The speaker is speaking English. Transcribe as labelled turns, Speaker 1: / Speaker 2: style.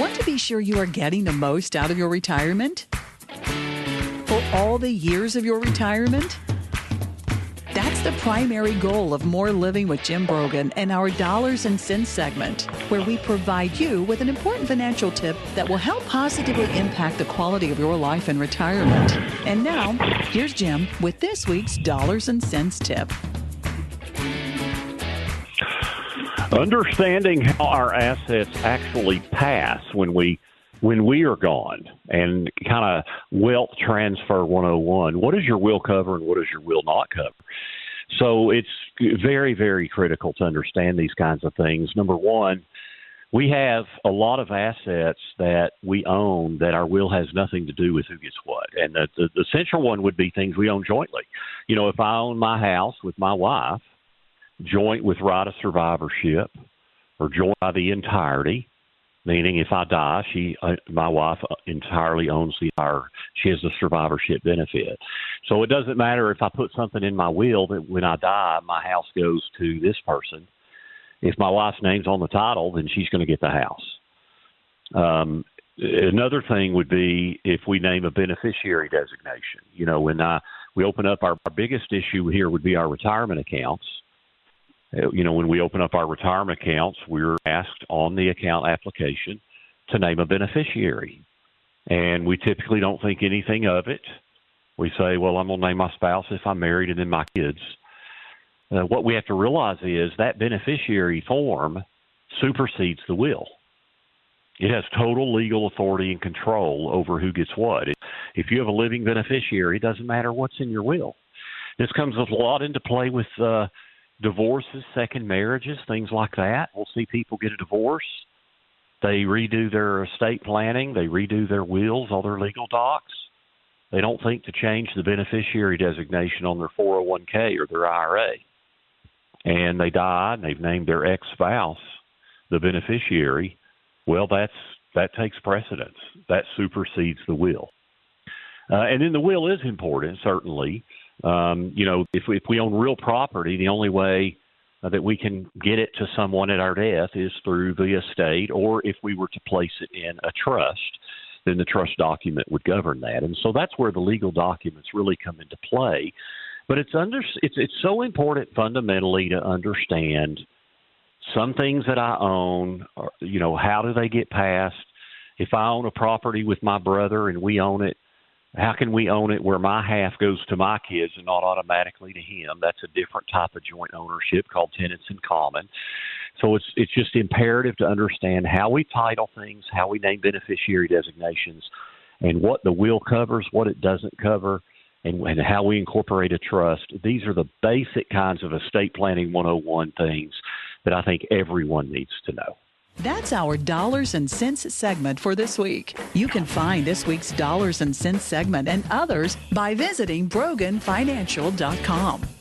Speaker 1: Want to be sure you are getting the most out of your retirement? For all the years of your retirement? That's the primary goal of More Living with Jim Brogan and our Dollars and Cents segment, where we provide you with an important financial tip that will help positively impact the quality of your life in retirement. And now, here's Jim with this week's Dollars and Cents tip.
Speaker 2: Understanding how our assets actually pass when we are gone, and kind of wealth transfer 101. What does your will cover and what does your will not cover? So it's very, very critical to understand these kinds of things. Number one, we have a lot of assets that we own that our will has nothing to do with who gets what. And the central one would be things we own jointly. You know, if I own my house with my wife, joint with right of survivorship, or joint by the entirety, meaning if I die, my wife entirely owns she has the survivorship benefit. So it doesn't matter if I put something in my will that when I die, my house goes to this person. If my wife's name's on the title, then she's going to get the house. Another thing would be if we name a beneficiary designation. You know, when we open up our biggest issue here would be our retirement accounts. You know, when we open up our retirement accounts, we're asked on the account application to name a beneficiary. And we typically don't think anything of it. We say, well, I'm going to name my spouse if I'm married and then my kids. What we have to realize is that beneficiary form supersedes the will. It has total legal authority and control over who gets what. If you have a living beneficiary, it doesn't matter what's in your will. This comes a lot into play with divorces, second marriages, things like that. We'll see people get a divorce. They redo their estate planning. They redo their wills, all their legal docs. They don't think to change the beneficiary designation on their 401k or their IRA. And they die, and they've named their ex-spouse the beneficiary. Well, that takes precedence. That supersedes the will. And then the will is important, certainly. You know, if we own real property, the only way that we can get it to someone at our death is through the estate, or if we were to place it in a trust, then the trust document would govern that. And so that's where the legal documents really come into play. But it's so important fundamentally to understand some things that I own, you know, how do they get passed? If I own a property with my brother and we own it, how can we own it where my half goes to my kids and not automatically to him? That's a different type of joint ownership called tenants in common. So it's just imperative to understand how we title things, how we name beneficiary designations, and what the will covers, what it doesn't cover, and how we incorporate a trust. These are the basic kinds of estate planning 101 things that I think everyone needs to know.
Speaker 1: That's our Dollars and Cents segment for this week. You can find this week's Dollars and Cents segment and others by visiting BroganFinancial.com.